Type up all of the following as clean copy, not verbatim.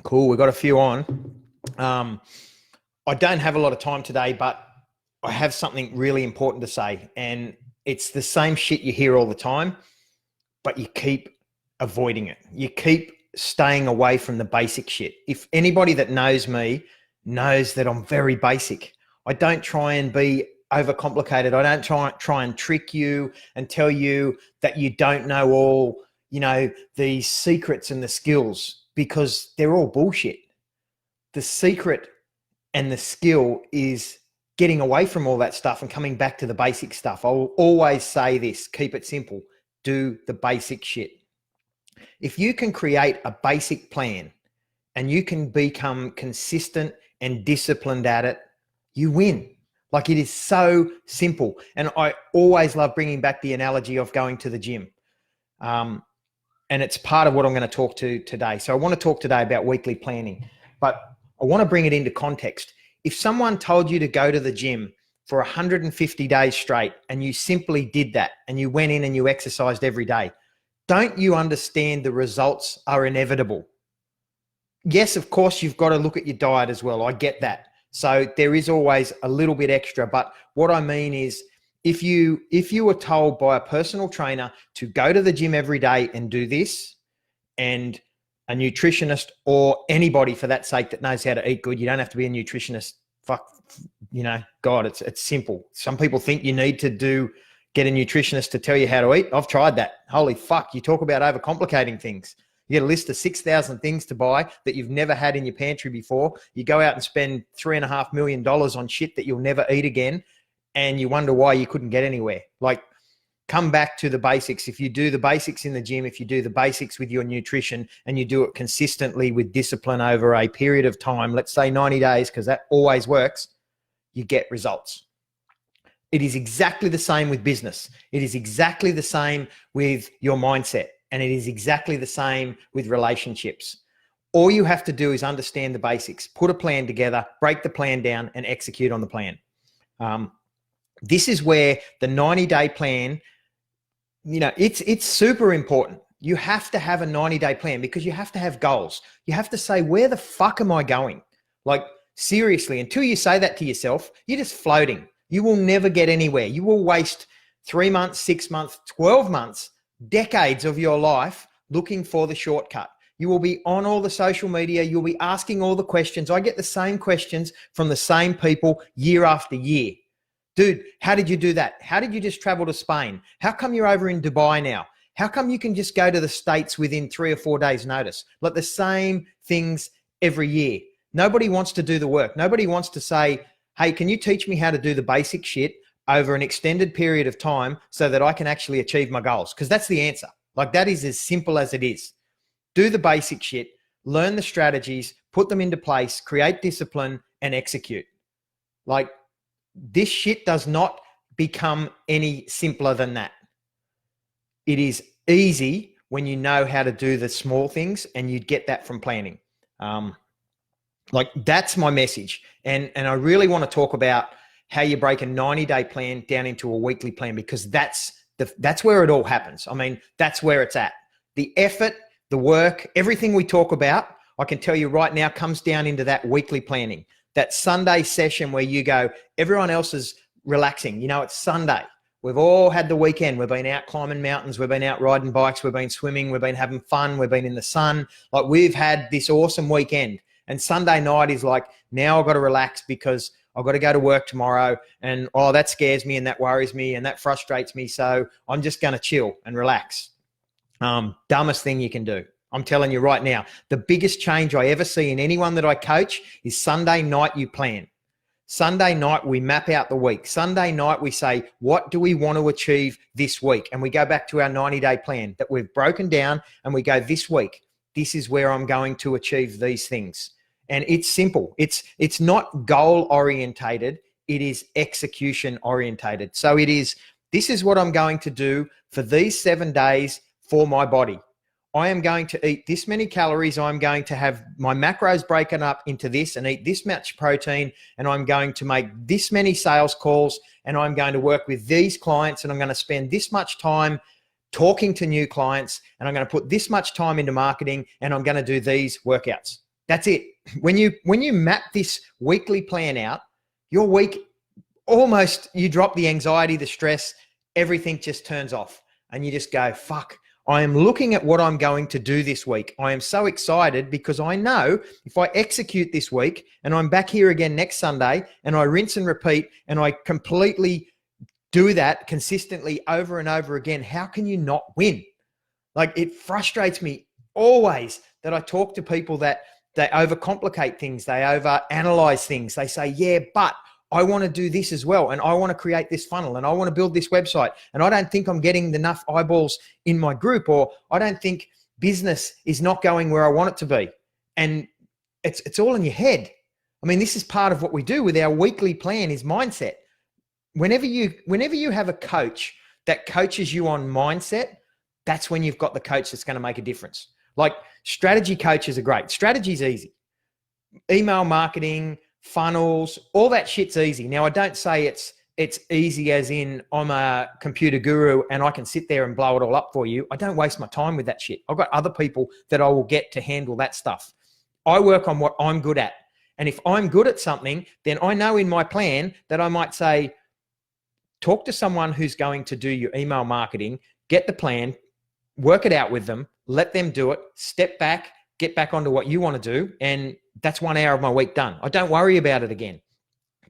Cool. We've got a few on. I don't have a lot of time today, but I have something really important to say. And it's the same shit you hear all the time, but you keep avoiding it. You keep staying away from the basic shit. If anybody that knows me knows that I'm very basic. I don't try and be overcomplicated. I don't try and trick you and tell you that you don't know all, the secrets and the skills, because they're all bullshit. The secret and the skill is getting away from all that stuff and coming back to the basic stuff. I'll always say this: keep it simple. Do the basic shit. If you can create a basic plan and you can become consistent and disciplined at it, you win. Like, it is so simple. And I always love bringing back the analogy of going to the gym. And it's part of what I'm going to talk to today. So I want to talk today about weekly planning, but I want to bring it into context. If someone told you to go to the gym for 150 days straight and you simply did that and you went in and you exercised every day, don't you understand the results are inevitable? Yes, of course, you've got to look at your diet as well. I get that. So there is always a little bit extra. But what I mean is, if you were told by a personal trainer to go to the gym every day and do this, and a nutritionist or anybody for that sake that knows how to eat good, you don't have to be a nutritionist. God, it's simple. Some people think you need to get a nutritionist to tell you how to eat. I've tried that. Holy fuck. You talk about overcomplicating things. You get a list of 6,000 things to buy that you've never had in your pantry before. You go out and spend $3.5 million on shit that you'll never eat again, and you wonder why you couldn't get anywhere. Like, come back to the basics. If you do the basics in the gym, if you do the basics with your nutrition, and you do it consistently with discipline over a period of time, let's say 90 days, because that always works, you get results. It is exactly the same with business. It is exactly the same with your mindset. And it is exactly the same with relationships. All you have to do is understand the basics, put a plan together, break the plan down, and execute on the plan. This is where the 90-day plan, it's super important. You have to have a 90-day plan because you have to have goals. You have to say, where the fuck am I going? Like, seriously, until you say that to yourself, you're just floating. You will never get anywhere. You will waste 3 months, 6 months, 12 months, decades of your life looking for the shortcut. You will be on all the social media. You'll be asking all the questions. I get the same questions from the same people year after year. Dude, how did you do that? How did you just travel to Spain? How come you're over in Dubai now? How come you can just go to the States within 3 or 4 days notice? Like, the same things every year. Nobody wants to do the work. Nobody wants to say, hey, can you teach me how to do the basic shit over an extended period of time so that I can actually achieve my goals? Because that's the answer. Like, that is as simple as it is. Do the basic shit, learn the strategies, put them into place, create discipline, and execute. Like, this shit does not become any simpler than that. It is easy when you know how to do the small things, and you get that from planning. That's my message. And I really want to talk about how you break a 90-day plan down into a weekly plan, because that's where it all happens. I mean, that's where it's at. The effort, the work, everything we talk about, I can tell you right now, comes down into that weekly planning. That Sunday session where you go, everyone else is relaxing. It's Sunday. We've all had the weekend. We've been out climbing mountains. We've been out riding bikes. We've been swimming. We've been having fun. We've been in the sun. Like, we've had this awesome weekend. And Sunday night is like, now I've got to relax because I've got to go to work tomorrow. And, that scares me and that worries me and that frustrates me. So I'm just going to chill and relax. Dumbest thing you can do. I'm telling you right now, the biggest change I ever see in anyone that I coach is Sunday night you plan. Sunday night we map out the week. Sunday night we say, what do we want to achieve this week? And we go back to our 90-day plan that we've broken down, and we go, this week, this is where I'm going to achieve these things. And it's simple. It's not goal orientated. It is execution orientated. So this is what I'm going to do for these 7 days for my body. I am going to eat this many calories. I'm going to have my macros broken up into this and eat this much protein. And I'm going to make this many sales calls, and I'm going to work with these clients, and I'm going to spend this much time talking to new clients, and I'm going to put this much time into marketing, and I'm going to do these workouts. That's it. When you map this weekly plan out, your week almost, you drop the anxiety, the stress, everything just turns off and you just go, fuck, I am looking at what I'm going to do this week. I am so excited because I know if I execute this week and I'm back here again next Sunday and I rinse and repeat and I completely do that consistently over and over again, how can you not win? Like, it frustrates me always that I talk to people that they overcomplicate things. They overanalyze things. They say, yeah, but I want to do this as well. And I want to create this funnel and I want to build this website. And I don't think I'm getting enough eyeballs in my group, or I don't think business is not going where I want it to be. And it's all in your head. I mean, this is part of what we do with our weekly plan is mindset. Whenever you have a coach that coaches you on mindset, that's when you've got the coach that's going to make a difference. Like, strategy coaches are great. Strategy's easy. Email marketing, funnels, all that shit's easy. Now, I don't say it's easy as in I'm a computer guru and I can sit there and blow it all up for you. I don't waste my time with that shit. I've got other people that I will get to handle that stuff. I work on what I'm good at. And if I'm good at something, then I know in my plan that I might say, talk to someone who's going to do your email marketing, get the plan, work it out with them, let them do it, step back, get back onto what you want to do. And that's 1 hour of my week done. I don't worry about it again.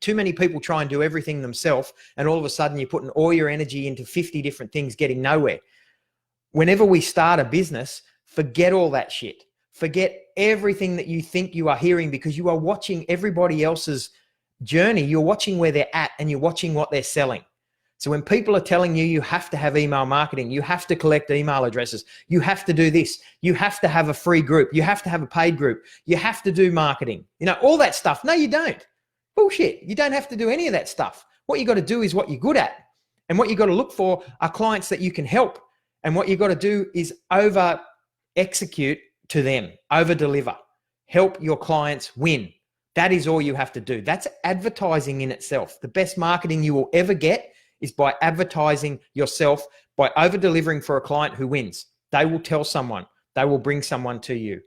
Too many people try and do everything themselves. And all of a sudden you're putting all your energy into 50 different things, getting nowhere. Whenever we start a business, forget all that shit. Forget everything that you think you are hearing, because you are watching everybody else's journey. You're watching where they're at and you're watching what they're selling. So when people are telling you, you have to have email marketing, you have to collect email addresses, you have to do this, you have to have a free group, you have to have a paid group, you have to do marketing, all that stuff. No, you don't. Bullshit. You don't have to do any of that stuff. What you got to do is what you're good at. And what you got to look for are clients that you can help. And what you got to do is over execute to them, over deliver, help your clients win. That is all you have to do. That's advertising in itself. The best marketing you will ever get is by advertising yourself, by over delivering for a client who wins. They will tell someone, they will bring someone to you.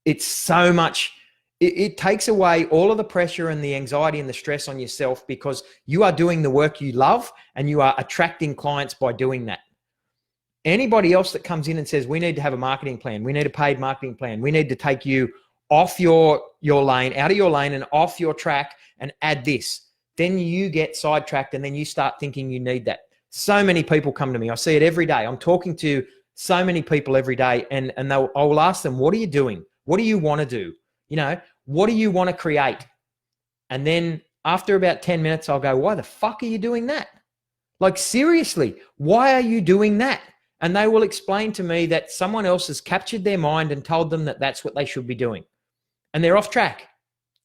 It's so much, it takes away all of the pressure and the anxiety and the stress on yourself, because you are doing the work you love and you are attracting clients by doing that. Anybody else that comes in and says, we need to have a marketing plan, we need a paid marketing plan, we need to take you off your lane, out of your lane and off your track and add this, then you get sidetracked and then you start thinking you need that. So many people come to me. I see it every day. I'm talking to so many people every day, and I will ask them, what are you doing? What do you want to do? What do you want to create? And then after about 10 minutes, I'll go, why the fuck are you doing that? Like, seriously, why are you doing that? And they will explain to me that someone else has captured their mind and told them that that's what they should be doing. And they're off track.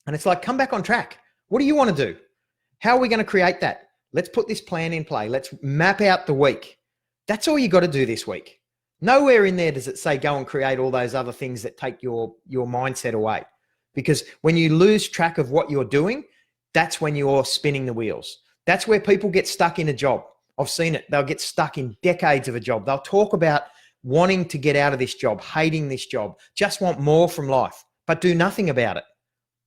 And it's like, come back on track. What do you want to do? How are we going to create that? Let's put this plan in play. Let's map out the week. That's all you got to do this week. Nowhere in there does it say go and create all those other things that take your mindset away. Because when you lose track of what you're doing, that's when you're spinning the wheels. That's where people get stuck in a job. I've seen it. They'll get stuck in decades of a job. They'll talk about wanting to get out of this job, hating this job, just want more from life, but do nothing about it.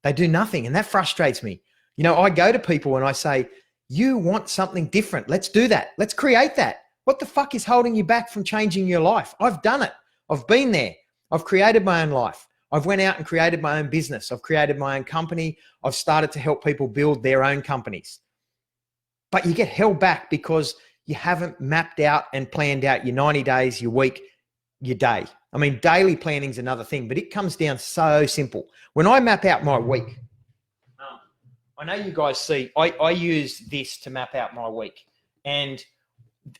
They do nothing. And that frustrates me. I go to people and I say, you want something different. Let's do that. Let's create that. What the fuck is holding you back from changing your life? I've done it. I've been there. I've created my own life. I've went out and created my own business. I've created my own company. I've started to help people build their own companies. But you get held back because you haven't mapped out and planned out your 90 days, your week, your day. I mean, daily planning is another thing, but it comes down so simple. When I map out my week, I know you guys see, I use this to map out my week, and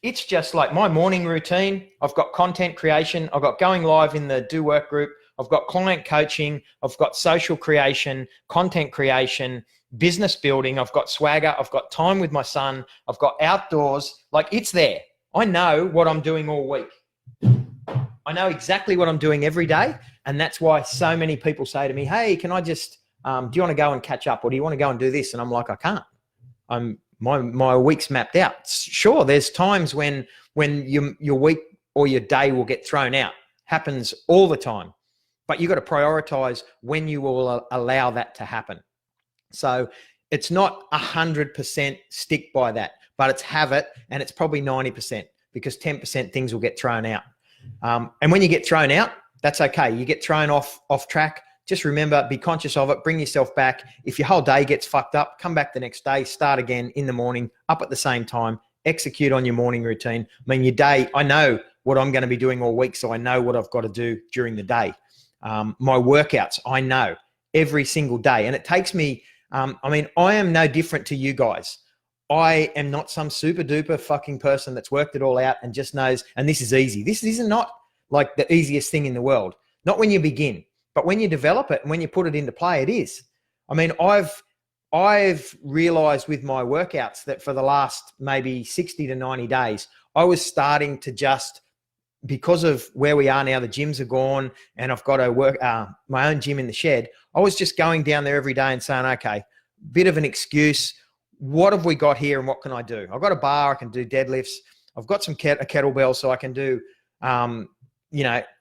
it's just like my morning routine. I've got content creation. I've got going live in the Do Work group. I've got client coaching. I've got social creation, content creation, business building. I've got swagger. I've got time with my son. I've got outdoors. Like, it's there. I know what I'm doing all week. I know exactly what I'm doing every day. And that's why so many people say to me, hey, can I just, do you want to go and catch up, or do you want to go and do this? And I'm like, I can't. My week's mapped out. Sure, there's times when your week or your day will get thrown out. Happens all the time. but you've got to prioritize when you will allow that to happen. So it's not 100% stick by that, but it's have it, and it's probably 90%, because 10% things will get thrown out. And when you get thrown out, that's okay. You get thrown off track. Just remember, be conscious of it, bring yourself back. If your whole day gets fucked up, come back the next day, start again in the morning, up at the same time, execute on your morning routine. I mean, your day, I know what I'm going to be doing all week, so I know what I've got to do during the day. My workouts, I know every single day. And it takes me, I mean, I am no different to you guys. I am not some super duper fucking person that's worked it all out and just knows, and this is easy. This is not like the easiest thing in the world. Not when you begin. But when you develop it and when you put it into play, it is. I mean, I've realized with my workouts that for the last maybe 60 to 90 days, I was starting to just, because of where we are now, the gyms are gone and I've got to work my own gym in the shed. I was just going down there every day and saying, okay, bit of an excuse. What have we got here and what can I do? I've got a bar, I can do deadlifts. I've got some a kettlebell, so I can do I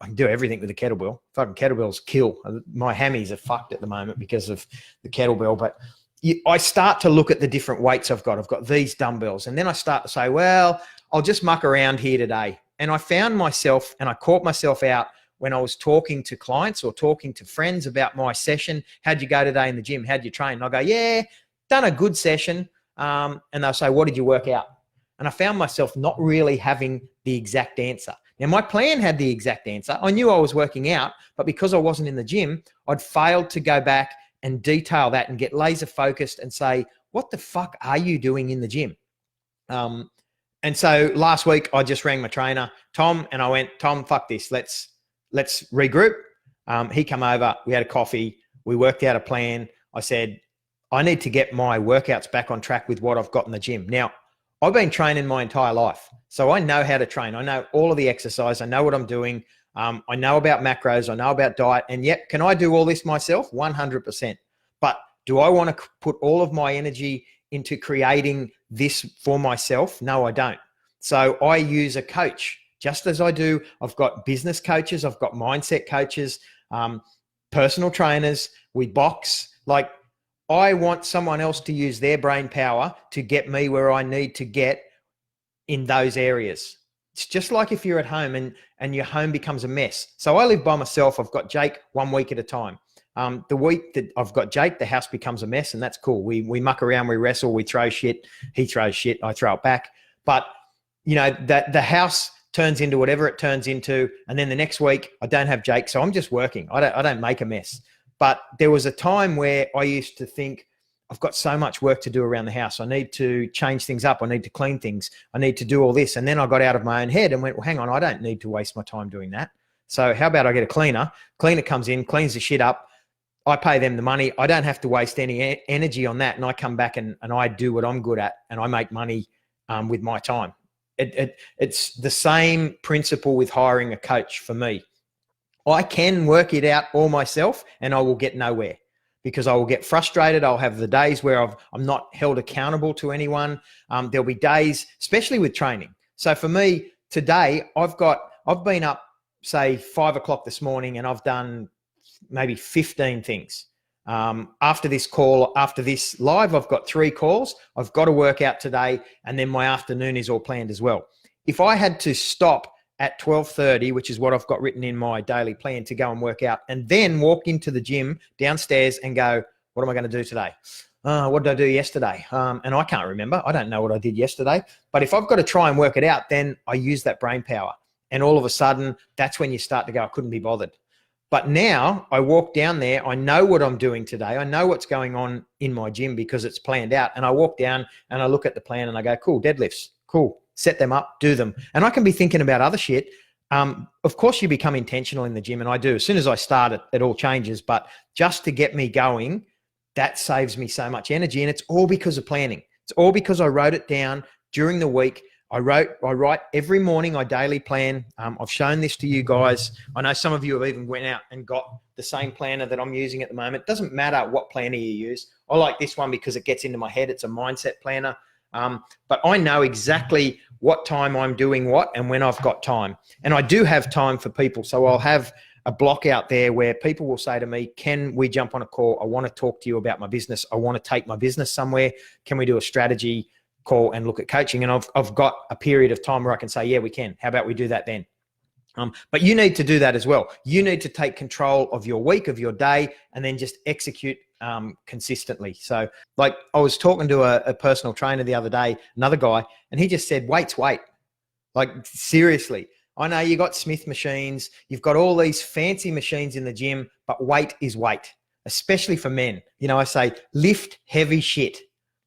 can do everything with a kettlebell. Fucking kettlebells kill. My hammies are fucked at the moment because of the kettlebell. But I start to look at the different weights I've got. I've got these dumbbells. And then I start to say, well, I'll just muck around here today. And I found myself, and I caught myself out when I was talking to clients or talking to friends about my session. How'd you go today in the gym? How'd you train? And I go, yeah, done a good session. And they'll say, what did you work out? And I found myself not really having the exact answer. Now, my plan had the exact answer. I knew I was working out, but because I wasn't in the gym, I'd failed to go back and detail that and get laser focused and say, what the fuck are you doing in the gym? And so last week I just rang my trainer, Tom, and I went, Tom, fuck this. Let's regroup. He came over, we had a coffee, we worked out a plan. I said, I need to get my workouts back on track with what I've got in the gym. Now, I've been training my entire life, so I know how to train. I know all of the exercise. I know what I'm doing. I know about macros. I know about diet. And yet, can I do all this myself? 100%. But do I want to put all of my energy into creating this for myself? No, I don't. So I use a coach, just as I do. I've got business coaches. I've got mindset coaches, personal trainers. We box. Like, I want someone else to use their brain power to get me where I need to get in those areas. It's just like if you're at home and your home becomes a mess. So I live by myself. I've got Jake 1 week at a time. The week that I've got Jake, the house becomes a mess, and that's cool. We muck around, we wrestle, we throw shit. He throws shit, I throw it back. But, that the house turns into whatever it turns into. And then the next week I don't have Jake. So I'm just working. I don't make a mess. But there was a time where I used to think, I've got so much work to do around the house. I need to change things up. I need to clean things. I need to do all this. And then I got out of my own head and went, well, hang on, I don't need to waste my time doing that. So how about I get a cleaner? Cleaner comes in, cleans the shit up. I pay them the money. I don't have to waste any energy on that. And I come back and I do what I'm good at, and I make money with my time. It's the same principle with hiring a coach for me. I can work it out all myself and I will get nowhere because I will get frustrated. I'll have the days where I'm not held accountable to anyone. There'll be days, especially with training. So for me today, I've been up, say 5 o'clock this morning, and I've done maybe 15 things. After this call, after this live, I've got 3 calls. I've got to work out today, and then my afternoon is all planned as well. If I had to stop at 12:30, which is what I've got written in my daily plan to go and work out, and then walk into the gym downstairs and go, what am I going to do today? What did I do yesterday? And I can't remember. I don't know what I did yesterday. But if I've got to try and work it out, then I use that brain power. And all of a sudden, that's when you start to go, I couldn't be bothered. But now I walk down there. I know what I'm doing today. I know what's going on in my gym because it's planned out. And I walk down and I look at the plan and I go, cool, deadlifts, cool. Set them up, do them. And I can be thinking about other shit. Of course, you become intentional in the gym, and I do. As soon as I start, it all changes. But just to get me going, that saves me so much energy. And it's all because of planning. It's all because I wrote it down during the week. I write every morning. I daily plan. I've shown this to you guys. I know some of you have even went out and got the same planner that I'm using at the moment. It doesn't matter what planner you use. I like this one because it gets into my head. It's a mindset planner. But I know exactly what time I'm doing what and when I've got time. And I do have time for people. So I'll have a block out there where people will say to me, can we jump on a call? I want to talk to you about my business. I want to take my business somewhere. Can we do a strategy call and look at coaching? And I've got a period of time where I can say, yeah, we can. How about we do that then? But you need to do that as well. You need to take control of your week, of your day, and then just execute consistently. So like I was talking to a personal trainer the other day, another guy, and he just said, weight's weight. Like seriously, I know you got Smith machines, you've got all these fancy machines in the gym, but weight is weight, especially for men. You know, I say lift heavy shit.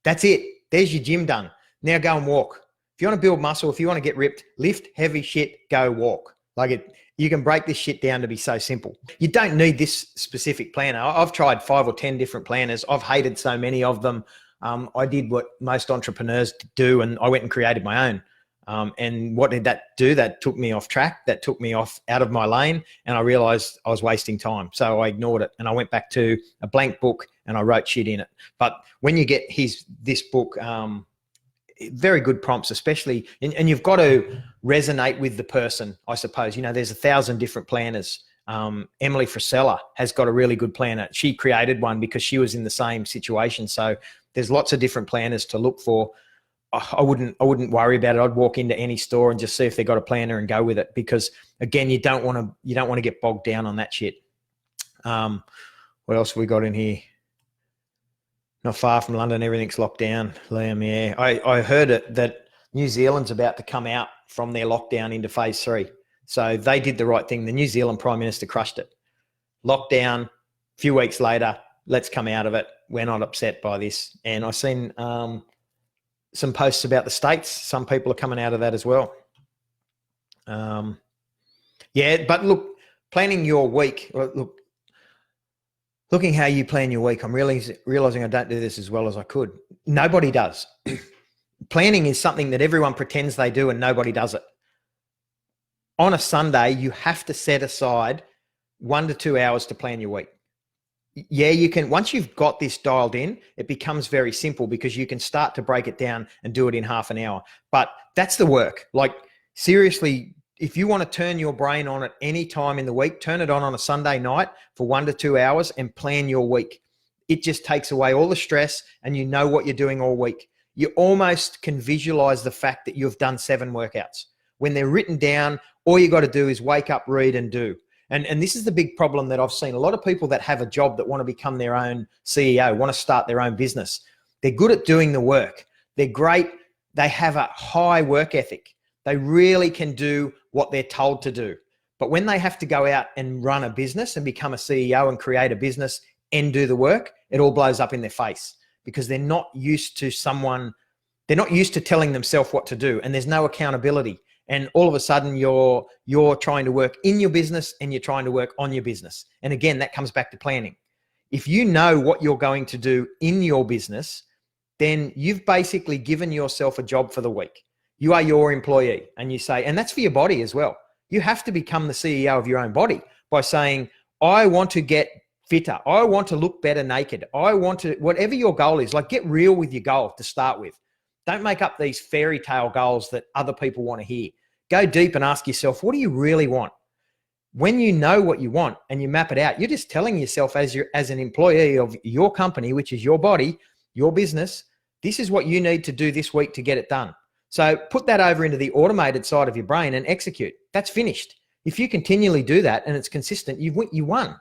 That's it. There's your gym done. Now go and walk. If you want to build muscle, if you want to get ripped, lift heavy shit, go walk. Like it, you can break this shit down to be so simple. You don't need this specific planner. I've tried 5 or 10 different planners. I've hated so many of them. I did what most entrepreneurs do, and I went and created my own. And what did that do? That took me off track. That took me out of my lane, and I realized I was wasting time. So I ignored it, and I went back to a blank book and I wrote shit in it. But when you get this book, very good prompts, especially, and you've got to resonate with the person, I suppose. You know, there's 1,000 different planners. Emily Frisella has got a really good planner. She created one because she was in the same situation. So there's lots of different planners to look for. I wouldn't worry about it. I'd walk into any store and just see if they got a planner and go with it, because again, you don't want to get bogged down on that shit. What else have we got in here? Not far from London, everything's locked down, Liam. Yeah, I heard it that New Zealand's about to come out from their lockdown into phase 3. So they did the right thing. The New Zealand Prime Minister crushed it. Lockdown, a few weeks later, let's come out of it. We're not upset by this. And I've seen some posts about the States. Some people are coming out of that as well. Yeah, but look, planning your week, looking how you plan your week, I'm realizing I don't do this as well as I could. Nobody does. Planning is something that everyone pretends they do and nobody does it. On a Sunday, you have to set aside 1 to 2 hours to plan your week. Yeah, you can. Once you've got this dialed in, it becomes very simple because you can start to break it down and do it in half an hour. But that's the work. Like seriously, if you want to turn your brain on at any time in the week, turn it on a Sunday night for 1 to 2 hours and plan your week. It just takes away all the stress and you know what you're doing all week. You almost can visualize the fact that you've done 7 workouts. When they're written down, all you got to do is wake up, read, and do. And this is the big problem that I've seen. A lot of people that have a job that want to become their own CEO, want to start their own business. They're good at doing the work. They're great. They have a high work ethic. They really can do what they're told to do. But when they have to go out and run a business and become a CEO and create a business and do the work, it all blows up in their face because they're not used to telling themselves what to do, and there's no accountability. And all of a sudden you're trying to work in your business and you're trying to work on your business. And again, that comes back to planning. If you know what you're going to do in your business, then you've basically given yourself a job for the week. You are your employee, and you say, and that's for your body as well. You have to become the CEO of your own body by saying, I want to get fitter. I want to look better naked. I want to, whatever your goal is, like get real with your goal to start with. Don't make up these fairy tale goals that other people want to hear. Go deep and ask yourself, what do you really want? When you know what you want and you map it out, you're just telling yourself as an employee of your company, which is your body, your business, this is what you need to do this week to get it done. So put that over into the automated side of your brain and execute. That's finished. If you continually do that and it's consistent, you won.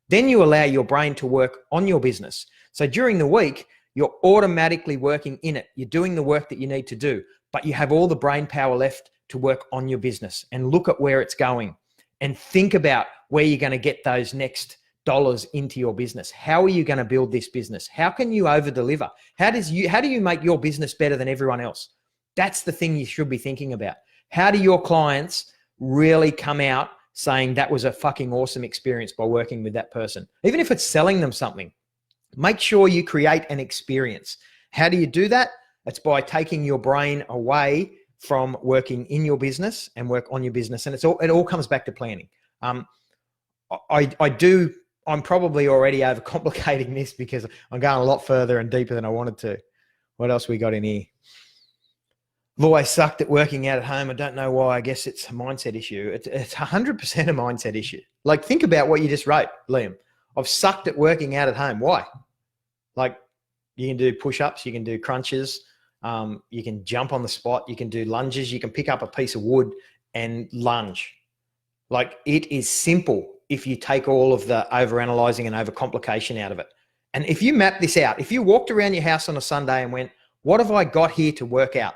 Then you allow your brain to work on your business. So during the week, you're automatically working in it. You're doing the work that you need to do, but you have all the brain power left to work on your business and look at where it's going and think about where you're going to get those next dollars into your business. How are you going to build this business? How can you over deliver? How do you make your business better than everyone else? That's the thing you should be thinking about. How do your clients really come out saying that was a fucking awesome experience by working with that person? Even if it's selling them something, make sure you create an experience. How do you do that? It's by taking your brain away from working in your business and work on your business. And it all comes back to planning. I'm probably already overcomplicating this because I'm going a lot further and deeper than I wanted to. What else we got in here? I've always sucked at working out at home. I don't know why. I guess it's a mindset issue. It's 100% a mindset issue. Like, think about what you just wrote, Liam. I've sucked at working out at home. Why? Like, you can do push-ups, you can do crunches, you can jump on the spot, you can do lunges, you can pick up a piece of wood and lunge. Like, it is simple if you take all of the overanalyzing and overcomplication out of it. And if you map this out, if you walked around your house on a Sunday and went, what have I got here to work out?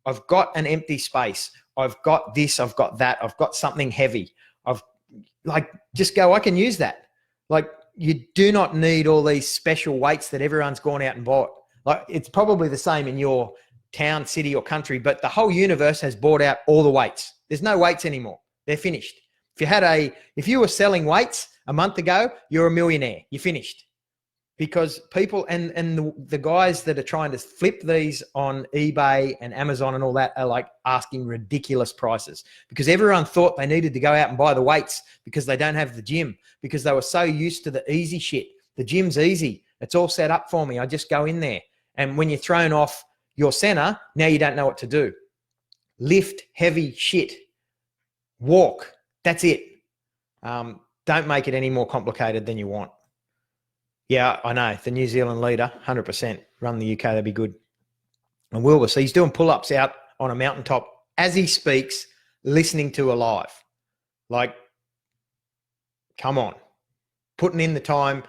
I've got an empty space. I've got this, I've got that, I've got something heavy. Just go, I can use that. Like, you do not need all these special weights that everyone's gone out and bought. Like, it's probably the same in your town, city, or country, but the whole universe has bought out all the weights. There's no weights anymore. They're finished. If you were selling weights a month ago, you're a millionaire. You're finished. Because people and the guys that are trying to flip these on eBay and Amazon and all that are like asking ridiculous prices, because everyone thought they needed to go out and buy the weights because they don't have the gym, because they were so used to the easy shit. The gym's easy. It's all set up for me. I just go in there. And when you're thrown off your center, now you don't know what to do. Lift heavy shit. Walk. That's it. Don't make it any more complicated than you want. Yeah, I know. The New Zealand leader, 100%. Run the UK, that'd be good. And Wilbur, so he's doing pull-ups out on a mountaintop as he speaks, listening to Alive. Like, come on. Putting in the time,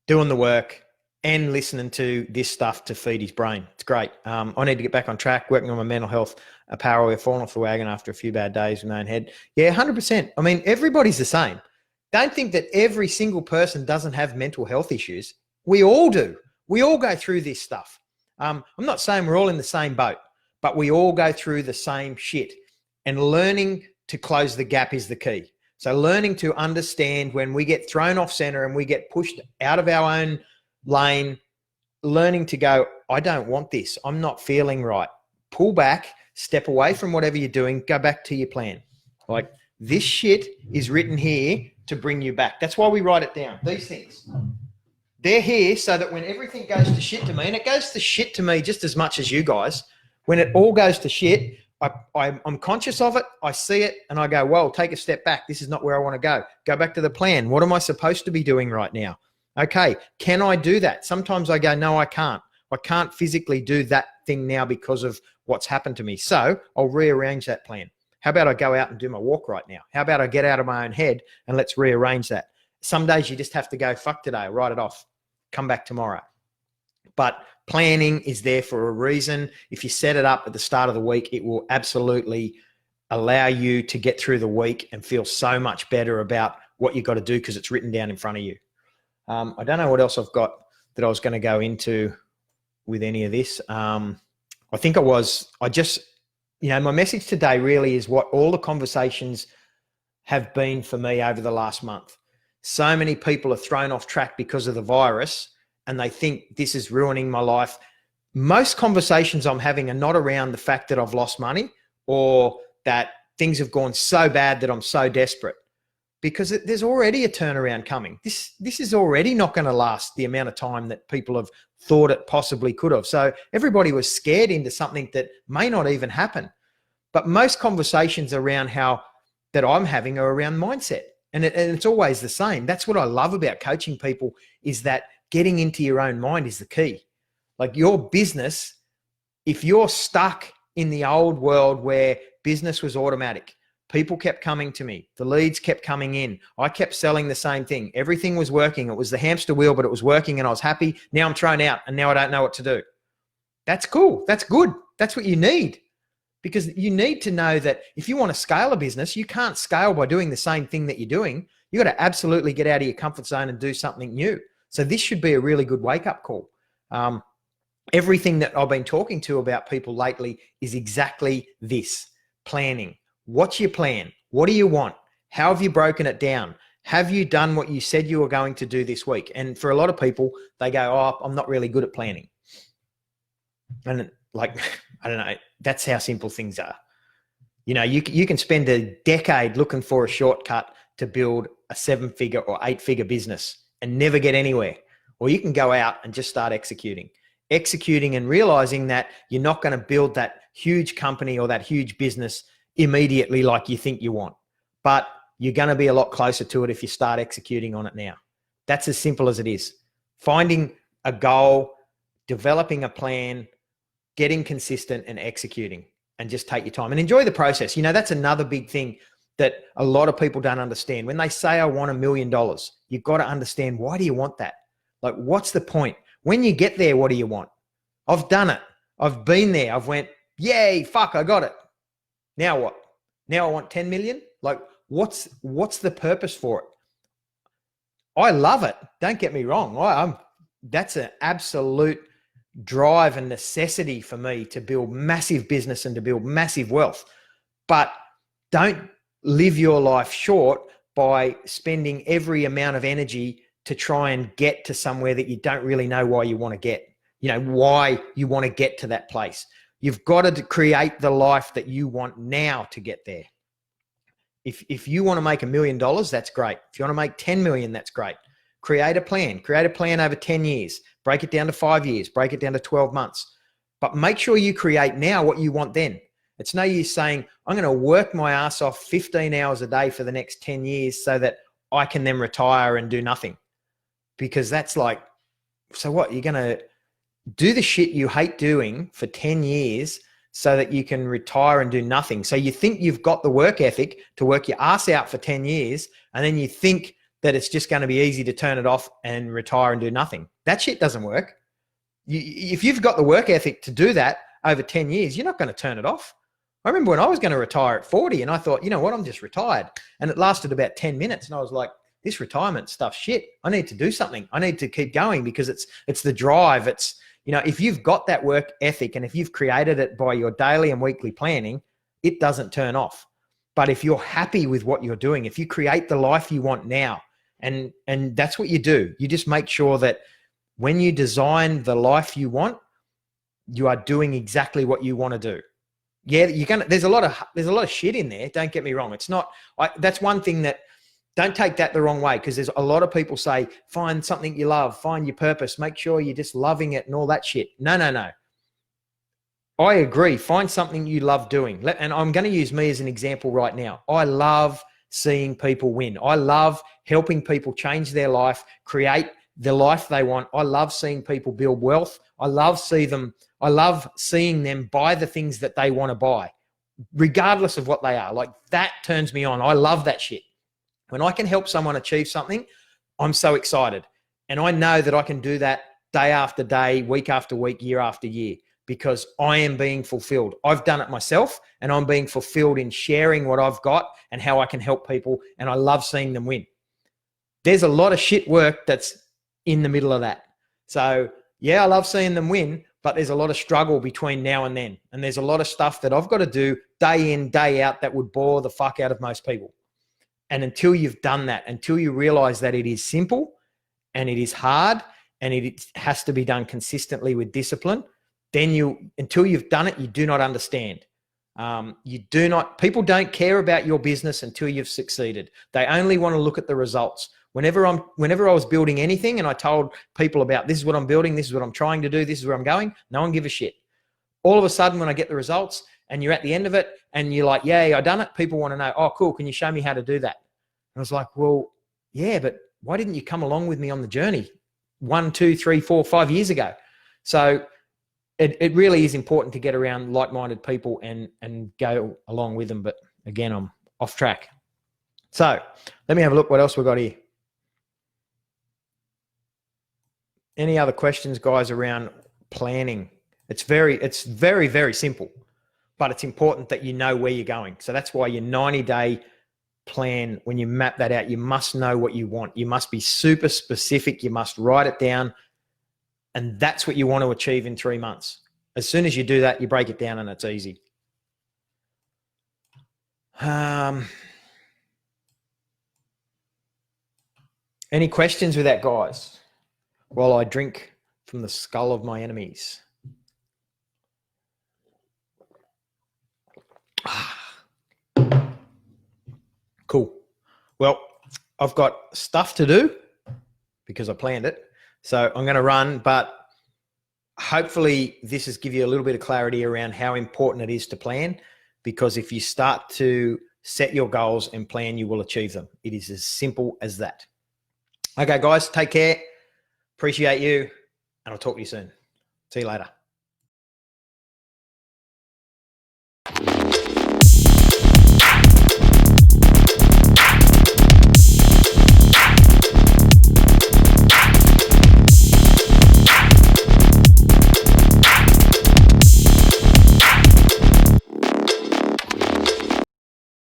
doing the work, and listening to this stuff to feed his brain. It's great. I need to get back on track, working on my mental health apparel. We're falling off the wagon after a few bad days with my own head. Yeah, 100%. I mean, everybody's the same. Don't think that every single person doesn't have mental health issues. We all do. We all go through this stuff. I'm not saying we're all in the same boat, but we all go through the same shit. And learning to close the gap is the key. So learning to understand when we get thrown off center and we get pushed out of our own lane, learning to go, I don't want this. I'm not feeling right. Pull back, step away from whatever you're doing, go back to your plan. Like, this shit is written here to bring you back. That's why we write it down. These things, they're here so that when everything goes to shit to me, and it goes to shit to me just as much as you guys, when it all goes to shit, I'm conscious of it. I see it and I go, well, take a step back. This is not where I want to go. Go back to the plan. What am I supposed to be doing right now? Okay, can I do that? Sometimes I go, no, I can't. I can't physically do that thing now because of what's happened to me. So I'll rearrange that plan. How about I go out and do my walk right now? How about I get out of my own head and let's rearrange that? Some days you just have to go, fuck today, write it off, come back tomorrow. But planning is there for a reason. If you set it up at the start of the week, it will absolutely allow you to get through the week and feel so much better about what you've got to do because it's written down in front of you. I don't know what else I've got that I was going to go into with any of this. My message today really is what all the conversations have been for me over the last month. So many people are thrown off track because of the virus and they think this is ruining my life. Most conversations I'm having are not around the fact that I've lost money or that things have gone so bad that I'm so desperate, because there's already a turnaround coming. This is already not going to last the amount of time that people have thought it possibly could have. So everybody was scared into something that may not even happen. But most conversations around that I'm having are around mindset. And it's always the same. That's what I love about coaching people, is that getting into your own mind is the key. Like, your business, if you're stuck in the old world where business was automatic, people kept coming to me, the leads kept coming in, I kept selling the same thing, everything was working, it was the hamster wheel, but it was working and I was happy. Now I'm thrown out and now I don't know what to do. That's cool. That's good. That's what you need. Because you need to know that if you want to scale a business, you can't scale by doing the same thing that you're doing. You got to absolutely get out of your comfort zone and do something new. So this should be a really good wake-up call. Everything that I've been talking to about people lately is exactly this: planning. What's your plan? What do you want? How have you broken it down? Have you done what you said you were going to do this week? And for a lot of people, they go, oh, I'm not really good at planning. And like, I don't know, that's how simple things are. You know, you can spend a decade looking for a shortcut to build a 7-figure or 8-figure business and never get anywhere. Or you can go out and just start executing. executing and realizing that you're not going to build that huge company or that huge business immediately like you think you want. But you're going to be a lot closer to it if you start executing on it now. That's as simple as it is. Finding a goal, developing a plan, getting consistent and executing, and just take your time and enjoy the process. You know, that's another big thing that a lot of people don't understand. When they say, I want $1 million, you've got to understand, why do you want that? Like, what's the point? When you get there, what do you want? I've done it. I've been there. I've went, yay, fuck, I got it. Now what? Now I want 10 million? Like, what's the purpose for it? I love it. Don't get me wrong. That's an absolute drive and necessity for me to build massive business and to build massive wealth. But don't live your life short by spending every amount of energy to try and get to somewhere that you don't really know why you want to get, you know, why you want to get to that place. You've got to create the life that you want now to get there. If you want to make $1 million, that's great. If you want to make 10 million, that's great. Create a plan over 10 years, break it down to 5 years, break it down to 12 months, but make sure you create now what you want then. It's no use saying, I'm going to work my ass off 15 hours a day for the next 10 years so that I can then retire and do nothing. Because that's like, so what? You're going to do the shit you hate doing for 10 years so that you can retire and do nothing. So you think you've got the work ethic to work your ass out for 10 years, and then you think that it's just going to be easy to turn it off and retire and do nothing. That shit doesn't work. If you've got the work ethic to do that over 10 years, you're not going to turn it off. I remember when I was going to retire at 40 and I thought, you know what, I'm just retired. And it lasted about 10 minutes. And I was like, this retirement stuff, shit, I need to do something. I need to keep going because it's the drive. It's, you know, if you've got that work ethic and if you've created it by your daily and weekly planning, it doesn't turn off. But if you're happy with what you're doing, if you create the life you want now, and that's what you do, you just make sure that when you design the life you want, you are doing exactly what you want to do. Yeah, there's a lot of shit in there. Don't get me wrong. It's not, that's one thing that, don't take that the wrong way, because there's a lot of people say, find something you love, find your purpose, make sure you're just loving it and all that shit. No. I agree. Find something you love doing. And I'm going to use me as an example right now. I love seeing people win. I love helping people change their life, create the life they want. I love seeing people build wealth. I love seeing them buy the things that they want to buy, regardless of what they are. Like, that turns me on. I love that shit. When I can help someone achieve something, I'm so excited. And I know that I can do that day after day, week after week, year after year, because I am being fulfilled. I've done it myself, and I'm being fulfilled in sharing what I've got and how I can help people. And I love seeing them win. There's a lot of shit work that's in the middle of that. So yeah, I love seeing them win, but there's a lot of struggle between now and then. And there's a lot of stuff that I've got to do day in, day out that would bore the fuck out of most people. And until you've done that, until you realize that it is simple and it is hard and it has to be done consistently with discipline, then until you've done it, you do not understand. People don't care about your business until you've succeeded. They only want to look at the results. Whenever I was building anything and I told people about, this is what I'm building, this is what I'm trying to do, this is where I'm going, no one give a shit. All of a sudden, when I get the results and you're at the end of it and you're like, yay, I done it, people want to know, oh, cool, can you show me how to do that? And I was like, well, yeah, but why didn't you come along with me on the journey 1, 2, 3, 4, 5 years ago? So it really is important to get around like-minded people and go along with them. But again, I'm off track. So let me have a look what else we got here. Any other questions, guys, around planning? It's very, very simple, but it's important that you know where you're going. So that's why your 90-day plan, when you map that out, you must know what you want. You must be super specific. You must write it down. And that's what you want to achieve in 3 months. As soon as you do that, you break it down and it's easy. Any questions with that, guys? While I drink from the skull of my enemies. Cool. Well, I've got stuff to do because I planned it. So I'm going to run, but hopefully this has given you a little bit of clarity around how important it is to plan, because if you start to set your goals and plan, you will achieve them. It is as simple as that. Okay, guys, take care. Appreciate you, and I'll talk to you soon. See you later.